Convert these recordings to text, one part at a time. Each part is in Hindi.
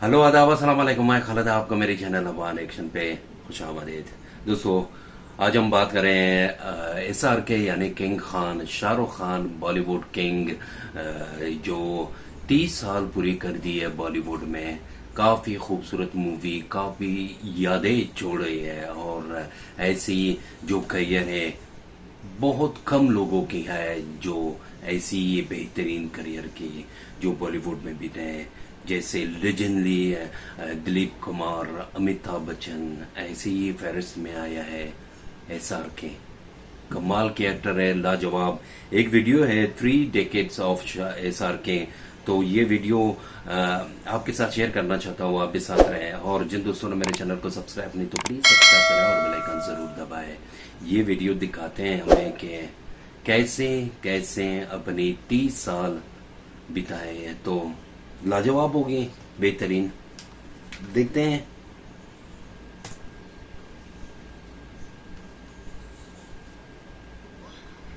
हेलो आदाब अस्सलाम वालेकुम, मैं खालिद, आपका मेरे चैनल अवान एक्शन पे खुशामदीद। दोस्तों, आज हम बात करें SRK यानी किंग खान, शाहरुख खान, बॉलीवुड किंग, जो 30 साल पूरी कर दी है बॉलीवुड में। काफ़ी खूबसूरत मूवी, काफ़ी यादें छोड़ रही है और ऐसी जो करियर है बहुत कम लोगों की है जो ऐसी बेहतरीन करियर की जो बॉलीवुड में भी हैं, जैसे लेजेंडली दिलीप कुमार, अमिताभ बच्चन, ऐसे ही फहरिस्त में आया है SRK। कमाल के एक्टर है, लाजवाब। एक वीडियो है 3 डेकेड्स ऑफ SRK, तो ये वीडियो आपके साथ शेयर करना चाहता हूँ, आप भी साथ रहें। और जिन दोस्तों ने मेरे चैनल को सब्सक्राइब नहीं तो प्लीज़ सब्सक्राइब करें और बेल आइकन ज़रूर दबाएं। ये वीडियो दिखाते हैं हमें कि कैसे कैसे अपनी 30 साल बिताए हैं, तो लाजवाब हो गए, बेहतरीन। देखते हैं।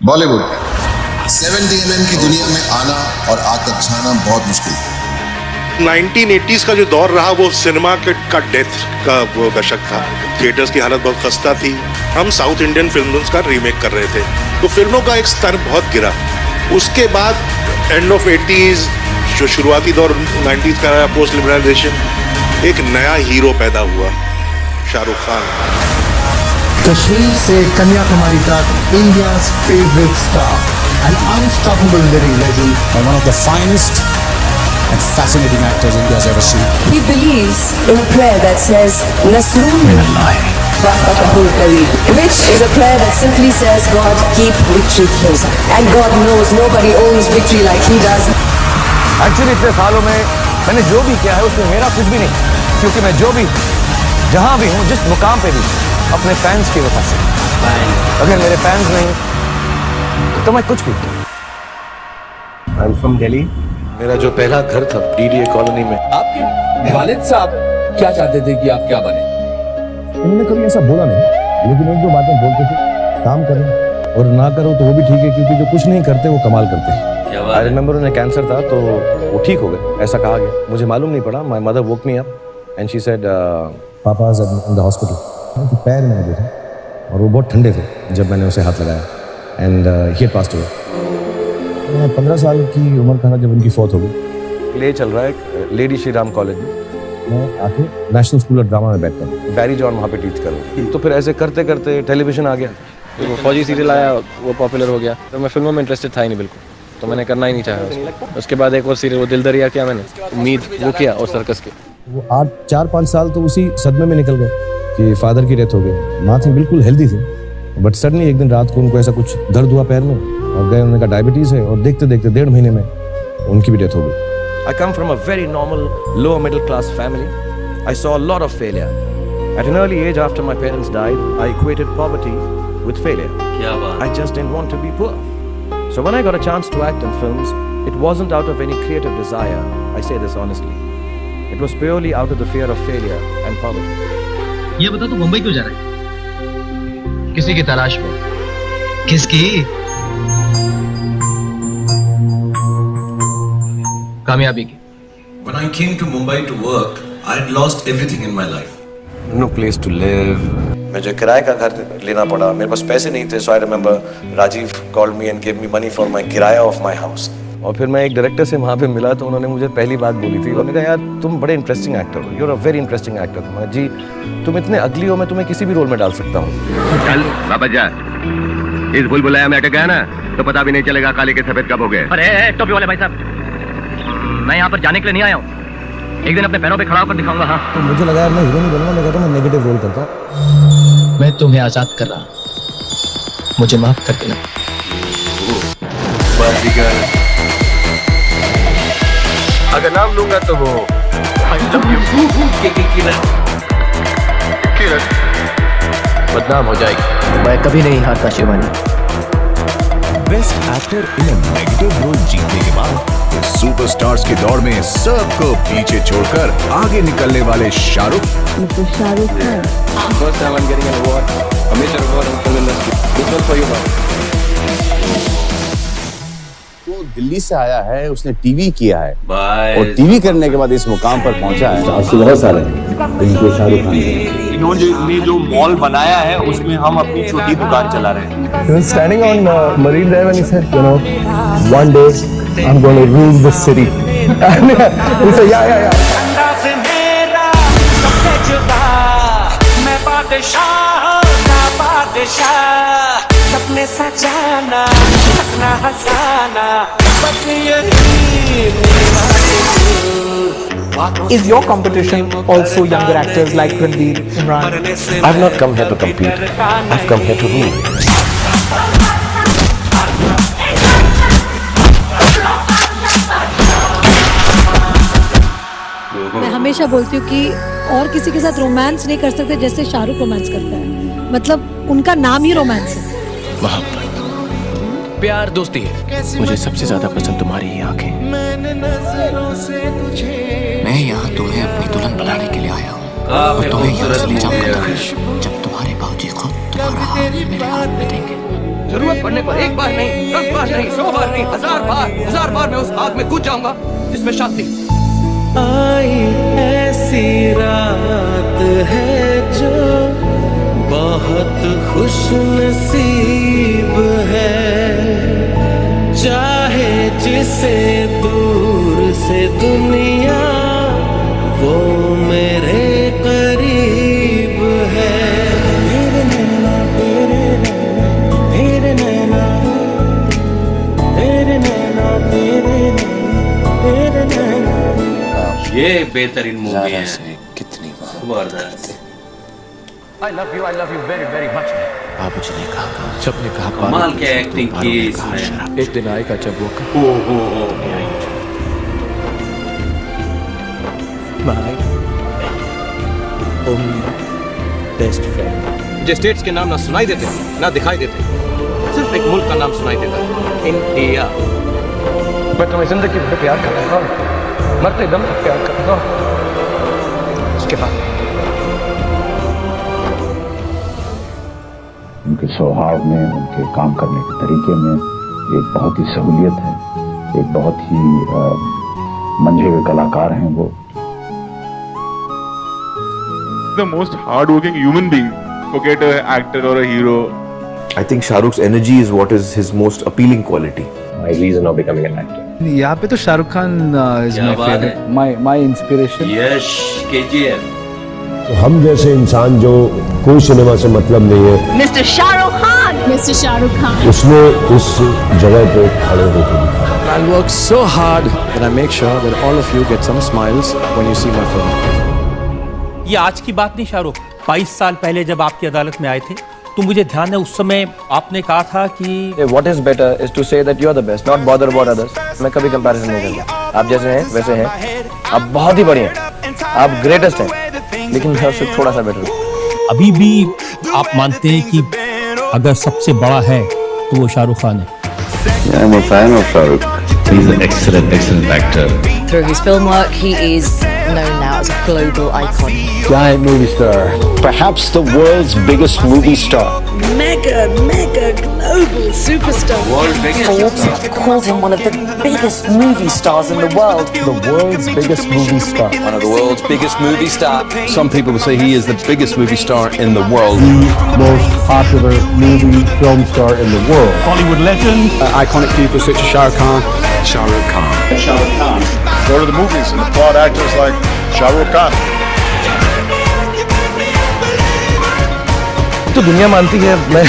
बॉलीवुड 70 mm की दुनिया में आना और आकर छाना बहुत मुश्किल है। 1980s का जो दौर रहा वो सिनेमा का डेथ का वो दशक था। थिएटर्स की हालत बहुत खस्ता थी। हम साउथ इंडियन फिल्म्स का रीमेक कर रहे थे, तो फिल्मों का एक स्तर बहुत गिरा। उसके बाद एंड ऑफ 80s, जो शुरुआती दौर 90s का रहा, पोस्ट लिबरलाइजेशन, एक नया हीरो पैदा हुआ, शाहरुख खान। कश्मीर से कन्याकुमारी तक India's favorite star, an unstoppable living legend, and one of the finest and fascinating actors India's ever seen. He believes in a prayer that says Nasrun Minallah wa Fatahul Qareeb, which is a prayer that simply says, God, keep victory closer. And God knows nobody owns victory like he does. Actually इतने सालों में मैंने जो भी किया है उसमें मेरा कुछ भी नहीं, क्योंकि मैं जो भी जहां भी हूं, जिस मुकाम पे भी, अपने फैंस की वजह से। अगर मेरे फैंस नहीं तो मैं कुछ भी। I am from Delhi. मेरा जो पहला घर था DDA कॉलोनी में। आपके वालिद साहब क्या चाहते थे कि आप क्या बने? उन्होंने कभी ऐसा बोला नहीं, लेकिन एक दो बातें बोलते थे, काम करो और ना करो तो वो भी ठीक है, क्योंकि जो कुछ नहीं करते वो कमाल करते हैं। आई रिमेंबर उन्हें कैंसर था तो वो ठीक हो गए, ऐसा कहा गया। मुझे मालूम नहीं पड़ा। My mother woke me up and she said पापा इज इन द हॉस्पिटल। तो पैर मैंने देखा और वो बहुत ठंडे थे जब मैंने उसे हाथ लगाया and he had passed away. मैं 15 साल की उम्र का था जब उनकी फौत हो गई। प्ले चल रहा है लेडी श्री राम कॉलेज में, मैं आके नेशनल स्कूल ऑफ ड्रामा में बैठता हूँ, बैरी जॉन वहाँ पे टीच कर रहा हूँ। तो फिर ऐसे करते करते टेलीविजन आ गया, वो फौजी सीरियल आया, वो पॉपुलर हो गया। तो मैं फिल्मों में इंटरेस्टेड था ही नहीं बिल्कुल, तो मैंने करना ही नहीं चाहा। उसके बाद एक और सीरियल, वो दिल दरिया किया मैंने, उम्मीद वो किया, और सर्कस के। वो 4-5 साल तो उसी सदमे में निकल गए कि फादर की डेथ हो गई। माँ थी बिल्कुल हेल्दी थी, बट सडनली एक दिन रात को उनको ऐसा कुछ दर्द हुआ पैर में और गए, उन्होंने कहा डायबिटीज़ है, और देखते देखते 1.5 महीने में उनकी भी डेथ हो गई। I come from a very normal lower middle class family. I saw a lot of failure at an early age. After my parents died, I equated poverty with failure. क्या बात। I just didn't want to be poor. So when I got a chance to act in films, it wasn't out of any creative desire. I say this honestly. It was purely out of the fear of failure and poverty. ये बता तू मुंबई क्यों जा रहा है? किसी की तलाश में? किसकी? कामयाबी की। When I came to Mumbai to work, I had lost everything in my life. No place to live. मुझे किराए का घर लेना पड़ा, मेरे पास पैसे नहीं थे। So I remember Rajiv called me and give me money for my किराया ऑफ माय हाउस। और फिर मैं एक डायरेक्टर से वहाँ पे मिला तो उन्होंने मुझे पहली बात बोली थी, उन्होंने कहा यार तुम बड़े इंटरेस्टिंग एक्टर हो, you are a very interesting actor. मैं जी तुम इतने अगली हो, मैं तुम्हें किसी भी रोल में डाल सकता हूँ। चल वापस जा, इस भूल भुलैया में अटक गया ना तो पता भी नहीं चलेगा काले के सफेद कब हो गए। अरे टोपी वाले भाई साहब, मैं यहाँ पर जाने के लिए नहीं आया हूँ, एक दिन अपने पैरों पे खड़ा होकर दिखाऊंगा। हाँ, तो मुझे लगा यार मैं हीरो नहीं बनूंगा, मैं कहता हूँ मैं नेगेटिव रोल करता हूँ। मैं तुम्हें आजाद कर रहा हूँ, मुझे माफ कर देना। अगर नाम लूंगा तो वो बदनाम हो जाएगी। मैं कभी नहीं हारता Shivani. Best actor in a negative role जीतने के बाद सुपरस्टार्स की दौड़ में सबको पीछे छोड़कर आगे निकलने वाले Shahrukh. Shahrukh Khan. First time I'm getting an award, a major award in film industry. This one for you, man. वो दिल्ली से आया है, उसने टीवी किया है बाय और टीवी करने के बाद इस मुकाम पर पहुंचा है। आज बहुत सारे इनको शाहरुख खान इन्होंने जो मॉल बनाया है उसमें हम अपनी छोटी दुकान चला रहे हैं। He was standing on Marine Drive and he said, you know, one day I'm going to rule the city. And he said, yeah. Is your competition also younger actors like Ranveer, Imran? I've not come here to compete. I've come here to rule. मैं हमेशा बोलती हूँ कि और किसी के साथ रोमांस नहीं कर सकते जैसे शाहरुख रोमांस करता है। मतलब उनका नाम ही रोमांस है। मोहब्बत, प्यार, दोस्ती है। मुझे सबसे ज्यादा पसंद तुम्हारी ही आंखें। मैं यहाँ तुम्हें अपनी दुल्हन बनाने के लिए आया हूँ और तुम्हें यहाँ से ले जाऊंगा जब तुम्हारे बाबूजी खुद तुम्हारा हाथ मेरे हाथ में देंगे। जरूरत पड़ने पर एक बार नहीं, 10 बार नहीं, 100 बार नहीं, 1000 बार मैं उस आग में कूद जाऊंगा जिसमें शांति। आई ऐसी रात है जो बहुत खुश नसीब है, चाहे जिसे दूर से दुनिया वो मेरे करीब है। मेरे नैना तेरे नैना, मेरे नैना तेरे नैना, तेरे नैना तेरे नैना। ये बेहतरीन मूवी है। कितनी जबरदस्त। I love you very very much. बाबूजी ने कहा, सबने कहा, कमाल के एक्टिंग की इसमें। एक दिन आएगा जब वो My only best friend. मुझे स्टेट्स के नाम ना सुनाई देते ना दिखाई देते, सिर्फ एक मुल्क का नाम सुनाई देता है, इंडिया। मैं तुम्हें जिंदगी भर प्यार करता हूँ, मरते दम तक प्यार करता हूँ। उसके बाद उनके स्वभाव में, उनके काम करने के तरीके में एक बहुत ही सहूलियत है, एक बहुत ही मंझे हुए कलाकार हैं वो। The most hard-working human being. Forget an actor or a hero. I think Shahrukh's energy is what is his most appealing quality. My reason of becoming an actor. यहाँ पे तो Shahrukh Khan is my favorite, my inspiration. Yash, KGF। तो हम जैसे इंसान जो कोई सिनेमा से मतलब नहीं है, Mr. Shahrukh Khan. Mr. Shahrukh Khan. उसने इस जगह पे खड़े होकर दिखाया। I'll work so hard that I make sure that all of you get some smiles when you see my film. ये आज की बात नहीं शाहरुख, 22 साल पहले जब आपकी अदालत में आए थे तो मुझे ध्यान है उस समय आपने कहा था कि What is better is to say that you are the best, not bother about others. मैं कभी कंपैरिजन नहीं करता। आप जैसे हैं वैसे हैं, आप बहुत ही बढ़िया हैं, आप ग्रेटेस्ट हैं, लेकिन मैं उससे थोड़ा सा बेटर हूँ। अभी भी आप मानते हैं कि अगर सबसे बड़ा है तो वो शाहरुख खान है। I'm a fan of Shahrukh. He's an excellent actor. Through his film work, he is known now as a global icon. Giant movie star. Perhaps the world's biggest movie star. Mega global superstar. World biggest Forbes called him one of the biggest movie stars in the world. The world's biggest movie star. One of the world's biggest movie stars. Some people would say he is the biggest movie star in the world. The most popular movie film star in the world. Hollywood legend. Iconic people such as Shah Rukh Khan. Shahrukh Khan. Shahrukh Khan. Go to the movies and applaud actors like Shahrukh Khan. तो दुनिया मानती है मैं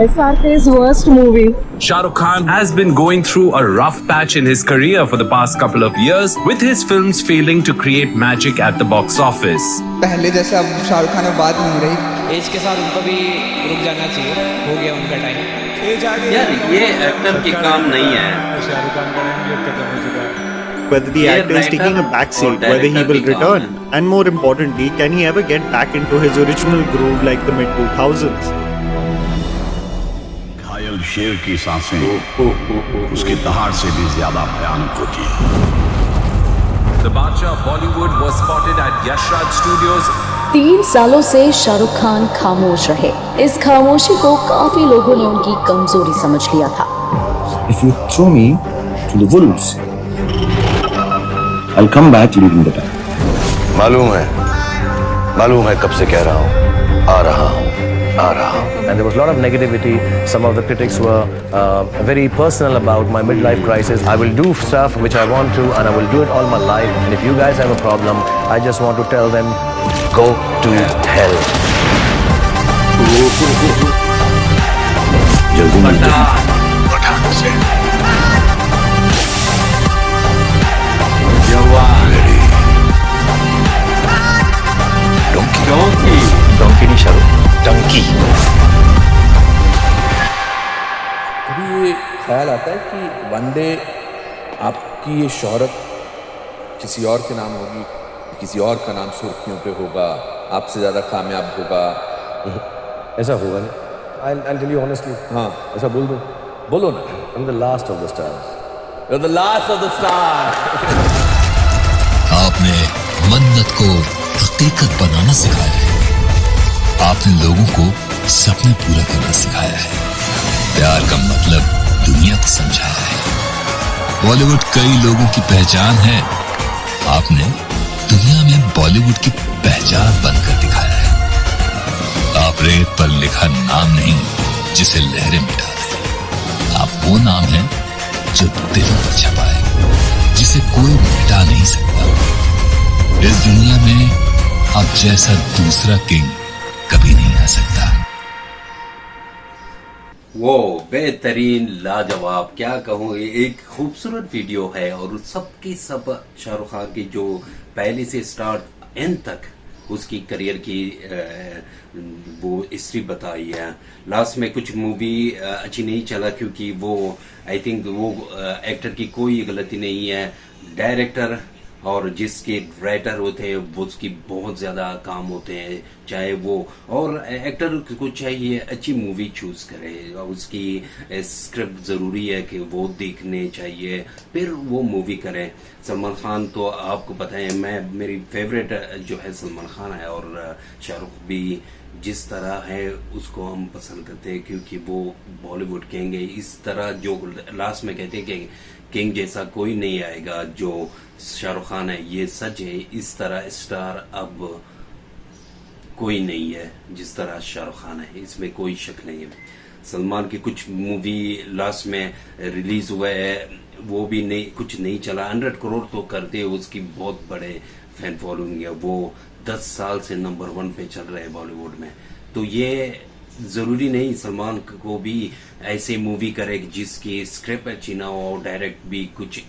SRK's worst movie. Shah Rukh Khan has been going through a rough patch in his career for the past couple of years, with his films failing to create magic at the box office. पहले जैसे अब शाहरुख खान में बात नहीं रही। एज के साथ उनको भी रुक जाना चाहिए, हो गया उनका टाइम। यार ये एक्टर की काम नहीं है। शाहरुख खान का टाइम भी खत्म हो चुका है। Whether the actor is taking a backseat, whether he will return, and more importantly, can he ever get back into his original groove like the mid-2000s? शेर की सांसें उसकी दहाड़ से भी ज्यादा भयानक होती है। The Badshah of Bollywood was spotted at Yash Raj Studios. 3 सालों से शाहरुख खान खामोश रहे। इस खामोशी को काफी लोगों ने उनकी कमजोरी समझ लिया था। If you throw me to the wolves, I'll come back leading the time. मालूम है कब से कह रहा हूँ, आ रहा हूँ। And there was a lot of negativity. Some of the critics were very personal about my midlife crisis. I will do stuff which I want to, and I will do it all my life. And if you guys have a problem, I just want to tell them, go to hell. जल्दी मिलते हैं पठान से। डोंकी नहीं शाहरुख, डंकी। कभी ये ख्याल आता है कि वन डे आपकी ये शोहरत किसी और के नाम होगी, किसी और का नाम सुर्खियों पे होगा, आपसे ज़्यादा कामयाब होगा? ऐसा होगा नहीं। I'll tell you honestly. हाँ, ऐसा बोलो ना। I'm the last of the stars. You're the last of the stars. आपने मन्नत को हकीकत बनाना सिखाया है। आपने लोगों को सपने पूरा करना सिखाया है। प्यार का मतलब दुनिया को समझाया है। बॉलीवुड कई लोगों की पहचान है, आपने दुनिया में बॉलीवुड की पहचान बनकर दिखाया है। आप रेत पर लिखा नाम नहीं जिसे लहरें मिटा दे, आप वो नाम है जो दिलों पर छपा है, जिसे कोई मिटा नहीं सकता। इस दुनिया में आप जैसा दूसरा किंग कभी नहीं आ सकता। वो बेहतरीन, लाजवाब, क्या कहूँ, एक खूबसूरत वीडियो है और सबकी सब शाहरुख खान की जो पहले से स्टार्ट एंड तक उसकी करियर की वो हिस्ट्री बताई है। लास्ट में कुछ मूवी अच्छी नहीं चला क्योंकि वो आई थिंक वो एक्टर की कोई गलती नहीं है, डायरेक्टर और जिसके राइटर होते हैं वो उसकी बहुत ज़्यादा काम होते हैं, चाहे वो और एक्टर को चाहिए अच्छी मूवी चूज करे, उसकी स्क्रिप्ट ज़रूरी है कि वो देखने चाहिए फिर वो मूवी करें। सलमान खान तो आपको पता है मेरी फेवरेट जो है सलमान खान है और शाहरुख भी जिस तरह है उसको हम पसंद करते हैं क्योंकि वो बॉलीवुड किंग है। इस तरह जो लास्ट में कहते हैं कि किंग जैसा कोई नहीं आएगा जो शाहरुख खान है, ये सच है। इस तरह स्टार अब कोई नहीं है जिस तरह शाहरुख खान है, इसमें कोई शक नहीं है। सलमान की कुछ मूवी लास्ट में रिलीज हुआ है वो भी नहीं, कुछ नहीं चला। 100 करोड़ तो करते उसकी बहुत बड़े फैन फॉलोइंग है, वो 10 साल से नंबर 1 पे चल रहे हैं बॉलीवुड में। तो ये जरूरी नहीं सलमान को भी ऐसे मूवी करे जिसकी स्क्रिप्ट अच्छी ना हो, डायरेक्ट भी कुछ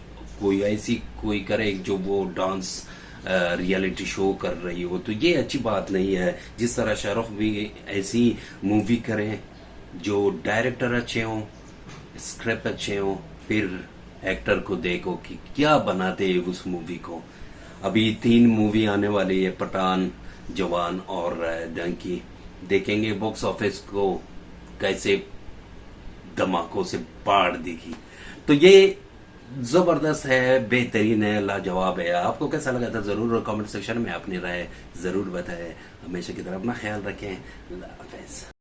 कोई ऐसी कोई करे जो वो डांस रियलिटी शो कर रही हो, तो ये अच्छी बात नहीं है। जिस तरह शाहरुख भी ऐसी मूवी करें जो डायरेक्टर अच्छे हों, स्क्रिप्ट अच्छे हों, फिर एक्टर को देखो कि क्या बनाते हैं उस मूवी को। अभी 3 मूवी आने वाली है, पठान, जवान और डंकी। देखेंगे बॉक्स ऑफिस को कैसे धमाकों से पार देगी। तो ये जबरदस्त है, बेहतरीन है, लाजवाब है। आपको कैसा लगा था जरूर कमेंट सेक्शन में अपनी राय जरूर बताएं। हमेशा की तरह अपना ख्याल रखें। अल्लाह हाफ़िज़।